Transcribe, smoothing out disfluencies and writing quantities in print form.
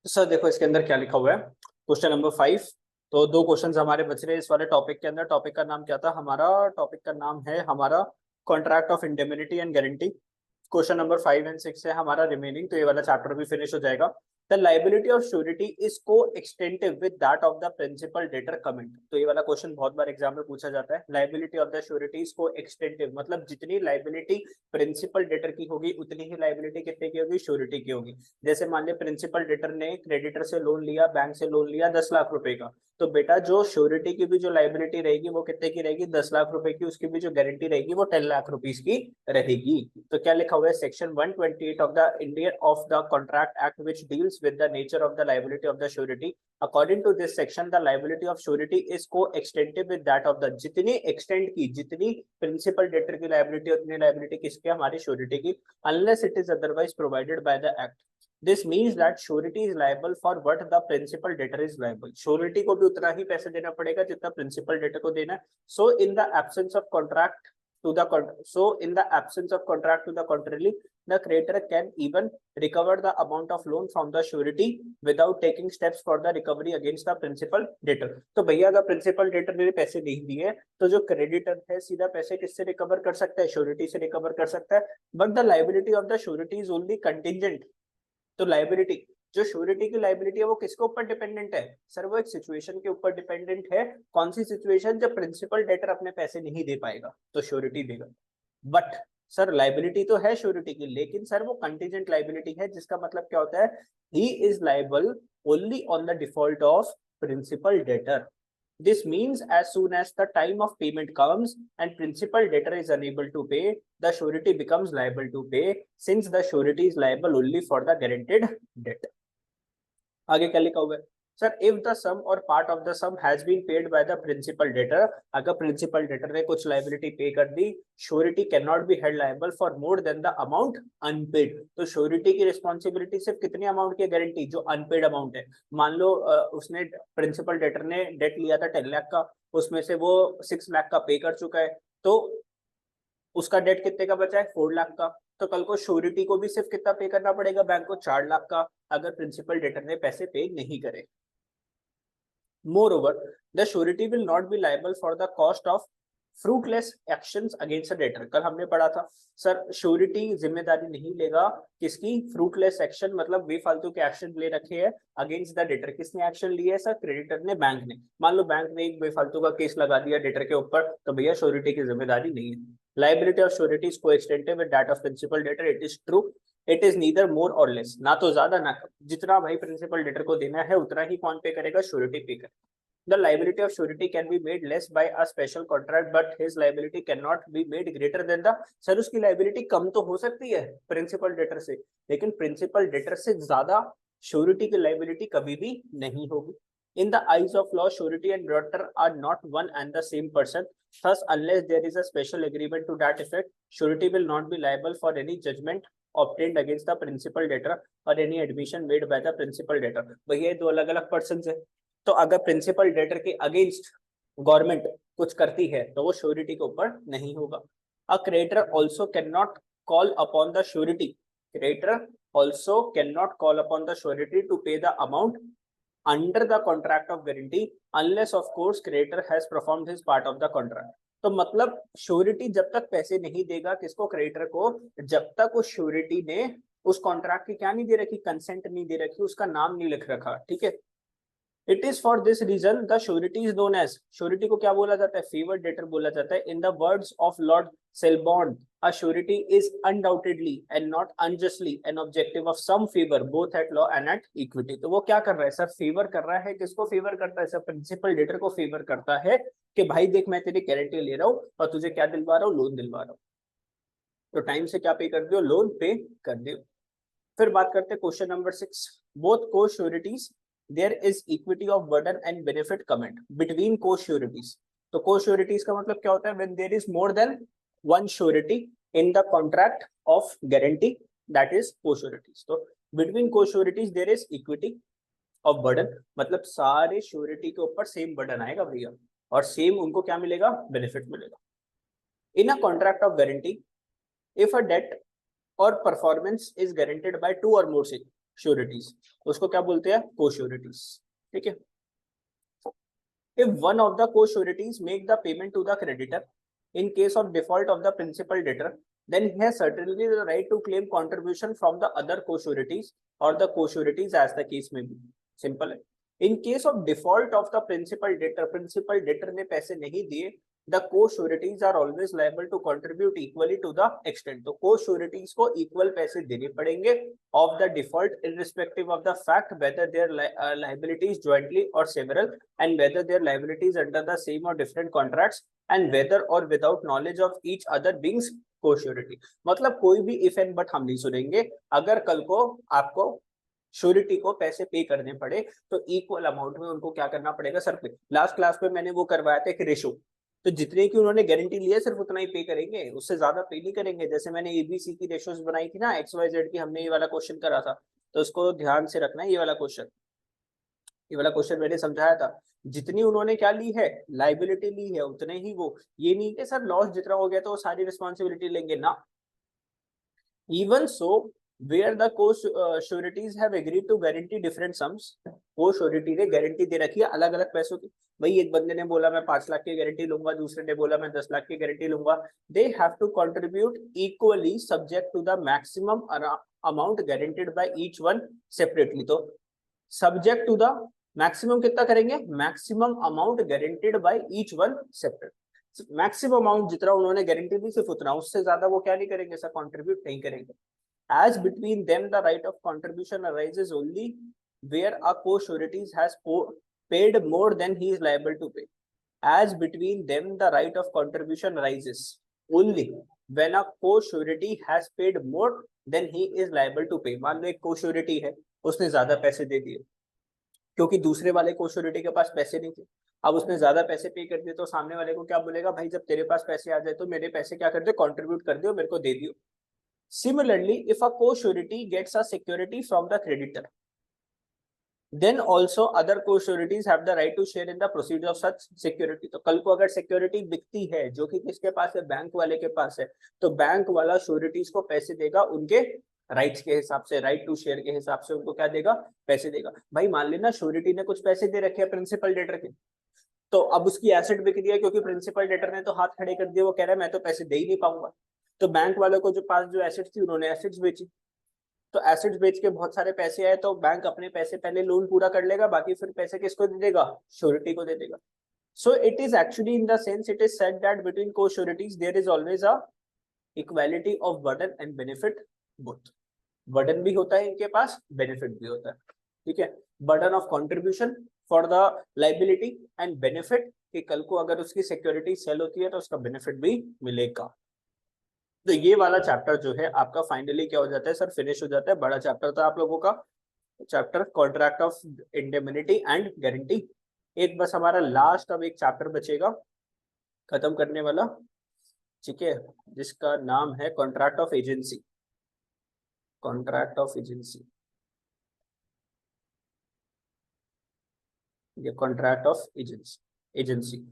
तो सर देखो इसके अंदर क्या लिखा हुआ है। Question number 5। तो दो क्वेश्चंस हमारे बच रहे हैं इस वाले टॉपिक के अंदर। टॉपिक का नाम क्या था हमारा? टॉपिक का नाम है हमारा contract of indemnity and guarantee. Question number 5 and 6 है हमारा रिमेनिंग, तो ये वाला चैप्टर भी फिनिश हो जाएगा। The liability of surety is coextensive with that of the principal debtor comment. तो ये वाला क्वेश्चन बहुत बार एग्जाम में पूछा जाता है। Liability of the surety is को एक्सटेंटिव मतलब जितनी लाइबिलिटी प्रिंसिपल डेटर की होगी उतनी ही लाइबिलिटी कितने की होगी? श्योरिटी की होगी। जैसे मान लिया प्रिंसिपल डेटर ने क्रेडिटर से लोन लिया, बैंक से लोन लिया 10 लाख रुपए का, तो बेटा जो श्योरिटी की भी जो लाइबिलिटी रहेगी वो कितने की रहेगी? 10 लाख रुपए की। उसकी भी जो गारंटी रहेगी वो 10 लाख रुपीस की रहेगी। तो क्या लिखा हुआ है? Section 128 of the Indian of the contract act which deals with the nature of the liability of the surety. According to this section the liability of surety is coextensive with that of the, जितनी extend की, जितनी principal debtor की liability उतनी liability किसकी? हमारी surety की, unless it is otherwise provided by the act. This means that surety is liable for what the principal debtor is liable. Surety को भी उतना ही पैसे देना पड़ेगा जितना principal debtor को देना है. So in the absence of contract to the contrary, the creditor can even recover the amount of loan from the surety without taking steps for the recovery against the principal debtor. तो भैया अगर principal debtor ने पैसे नहीं दिए तो जो creditor है सीधा पैसे किससे रिकवर कर सकता है? surety से रिकवर कर सकता है. But the liability of the surety is only contingent. तो लाइबिलिटी, जो श्योरिटी की लाइबिलिटी है वो किसके ऊपर डिपेंडेंट है? सर वो एक सिचुएशन के ऊपर डिपेंडेंट है। कौन सी सिचुएशन? जब प्रिंसिपल डेटर अपने पैसे नहीं दे पाएगा तो श्योरिटी देगा। बट सर लाइबिलिटी तो है श्योरिटी की, लेकिन सर वो कंटीजेंट लाइबिलिटी है, जिसका मतलब क्या होता है? He is liable only on the default of principal debtor. This means as soon as the time of payment comes and principal debtor is unable to pay, the surety becomes liable to pay, since the surety is liable only for the guaranteed debt. आगे क्या लिखा हुआ है? Sir if the sum or part of the sum has been paid by the principal debtor, अगर principal debtor ने कुछ liability pay कर दी, surety can not be held liable for more than the amount unpaid. तो surety की responsibility सिर्फ कितनी amount की गारंटी? जो अनपेड अमाउंट है. मान लो उसने प्रिंसिपल डेटर ने डेट लिया था 10 लाख का, उसमें से वो 6 लाख का पे कर चुका है, तो उसका डेट कितने का बचा है? 4 लाख का. तो कल को श्योरिटी को भी सिर्फ कितना पे करना पड़ेगा बैंक को? 4 लाख का, अगर प्रिंसिपल डेटर ने पैसे पे नहीं करे. Moreover, the surety will not be liable for the cost of fruitless actions against a debtor. कल हमने पढ़ा था सर श्योरिटी जिम्मेदारी नहीं लेगा किसकी? फ्रूटलेस एक्शन, मतलब बेफालतू के एक्शन ले रखे हैं अगेंस्ट द डेटर. किसने एक्शन लिया है सर? क्रेडिटर ने, बैंक ने. मान लो बैंक ने एक बेफालतू का केस लगा दिया डेटर के ऊपर, तो भैया श्योरिटी की जिम्मेदारी नहीं है. Liability of surety is coextensive with that of principal debtor. It is true, it is neither more or less, ना तो ज्यादा ना कम. जितना भाई प्रिंसिपल डेटर को देना है उतना ही कौन पे करेगा? श्योरिटी पे करेगा. The liability of surety can be made less by a special contract, but his liability cannot be made greater than the. Sir उसकी liability कम तो हो सकती है प्रिंसिपल डेटर से, लेकिन प्रिंसिपल डेटर से ज्यादा श्योरिटी की liability कभी भी नहीं होगी. In the eyes of law, surety and debtor are not one and the same person. Thus, unless there is a special agreement to that effect, surety will not be liable for any judgment obtained against the principal debtor or any admission made by the principal debtor. भैया दो अलग अलग person है, तो अगर principal debtor के against government कुछ करती है तो वो श्योरिटी के ऊपर नहीं होगा. A creditor also can not call upon the surety. Creditor also can not call upon the surety to pay the amount under the contract of guarantee unless of course creditor has performed his part of the contract. तो मतलब surety जब तक पैसे नहीं देगा किसको? Creditor को, जब तक उस श्योरिटी ने उस कॉन्ट्रैक्ट की क्या नहीं दे रखी? कंसेंट नहीं दे रखी, उसका नाम नहीं लिख रखा. ठीक है. It is for this reason the surety is known as. surety को क्या बोला जाता है? फेवर्ड डेटर बोला जाता है. In the words of Lord Selborne, a surety is undoubtedly and not unjustly an objective of some favor both at law and at equity. तो वो क्या कर रहा है सर? फेवर कर रहा है. किसको फेवर करता है सर? प्रिंसिपल डेटर को फेवर करता है कि भाई देख मैं तेरी गारंटी ले रहा हूँ और तुझे क्या दिलवा रहा हूँ? लोन दिलवा रहा हूँ, तो टाइम से क्या पे कर दियो? लोन पे कर दियो. फिर बात करते हैं क्वेश्चन नंबर 6. बोथ को sureties there is equity of burden and benefit comment between co-sureties. तो co-sureties का मतलब क्या होता है? when there is more than one surety in the contract of guarantee, that is co-sureties. तो between co-sureties there is equity of burden, मतलब सारे surety के ऊपर सेम burden आएगा भैया, और सेम उनको क्या मिलेगा? बेनिफिट मिलेगा. in a contract of guarantee, if a debt or performance is guaranteed by two or more sureties, उसको क्या बोलते हैं, को श्योरिटीज। ठीक है, if one of the co-sureties make the payment to the creditor in case of default of the principal debtor, then he has certainly the right to claim contribution from the other co-sureties or the co-sureties as the case may be. Simple है। In case of default of the principal debtor ने पैसे नहीं दिए, the co-sureties are always liable to contribute equally to the extent। तो co-sureties को equal पैसे देने पड़ेंगे of the default irrespective of the fact whether their liabilities jointly or several and whether their liabilities under the same or different contracts and whether or without knowledge of each other being co-surety। मतलब कोई भी if and but हम नहीं सुनेंगे। अगर कल को आपको श्योरिटी को पैसे पे करने पड़े तो इक्वल अमाउंट में उनको क्या करना पड़ेगा सर पे। लास्ट क्लास में मैंने वो करवाया था कि रेशो, तो जितने की उन्होंने गारंटी ली है सिर्फ उतना ही पे करेंगे, उससे ज्यादा पे नहीं करेंगे। जैसे मैंने एबीसी की रेशोस बनाई थी ना, एक्स वाई जेड की, हमने ये वाला क्वेश्चन करा था, तो उसको ध्यान से रखना है। ये वाला क्वेश्चन मैंने समझाया था, जितनी उन्होंने क्या ली है, लाइबिलिटी ली है, उतने ही वो, ये नहीं कि सर लॉस जितना हो गया तो वो सारी रिस्पॉन्सिबिलिटी लेंगे ना। Even so where the co-sureties have agreed to guarantee different sums, co-surety ने गारंटी दे रखी है अलग अलग पैसों की। भाई एक बंदे ने बोला मैं 5 लाख की गारंटी लूंगा, दूसरे ने बोला मैं 10 लाख की गारंटी लूंगा। they have to contribute equally subject to the maximum amount guaranteed by each one separately। तो subject to the maximum कितना करेंगे, maximum amount guaranteed by each one separate। Maximum amount जितना उन्होंने गारंटी दी सिर्फ उतना, उससे ज्यादा वो क्या नहीं करेंगे सर, कंट्रीब्यूट नहीं करेंगे। As between them the right of contribution arises only where a co-sureties has paid more than he is liable to pay। As between them the right of contribution arises only when a co-surety has paid more than he is liable to pay। मान लो एक co-surety है, उसने ज्यादा पैसे दे दिए क्योंकि दूसरे वाले को-surety के पास पैसे नहीं थे, अब उसने ज्यादा पैसे पे कर दिए, तो सामने वाले को क्या बोलेगा, भाई जब तेरे पास पैसे आ जाए तो मेरे पैसे क्या कर दो, कंट्रीब्यूट कर दो, मेरे को दे दियो। Similarly, if a co-surety gets a security from the creditor, then also other co-sureties have the right to share in the proceeds of such security। तो कल को अगर सिक्योरिटी बिकती है जो कि किसके पास है, बैंक वाले के पास है, तो बैंक वाला श्योरिटीज को पैसे देगा उनके राइट्स के हिसाब से, राइट टू शेयर के हिसाब से उनको क्या देगा, पैसे देगा। भाई मान लेना श्योरिटी ने कुछ पैसे दे रखे हैं प्रिंसिपल डेटर के, तो अब उसकी एसेट बिक रही है क्योंकि प्रिंसिपल डेटर ने तो हाथ खड़े कर दिए, वो कह रहा है मैं तो पैसे दे ही नहीं पाऊंगा। तो बैंक वालों को जो पास जो एसेट थी उन्होंने एसेट्स बेची, तो एसेट्स बेच के बहुत सारे पैसे आए, तो बैंक अपने पैसे पहले लोन पूरा कर लेगा, बाकी फिर पैसे किसको दे देगा, श्योरिटी को दे देगा। So it is actually in the sense it is said that between co-sureties there is always a equality of burden and benefit both. Burden भी होता है इनके पास, बेनिफिट भी होता है। ठीक है, burden of contribution for the liability and benefit कि कल को अगर उसकी सिक्योरिटी सेल होती है तो उसका बेनिफिट भी मिलेगा। तो ये वाला चैप्टर जो है आपका फाइनली क्या हो जाता है सर, फिनिश हो जाता है। बड़ा चैप्टर था आप लोगों का, chapter contract of indemnity and guarantee. एक बस हमारा लास्ट अब एक चैप्टर बचेगा खत्म करने वाला, ठीक है, जिसका नाम है contract of agency. Contract of agency, ये कॉन्ट्रैक्ट ऑफ एजेंसी।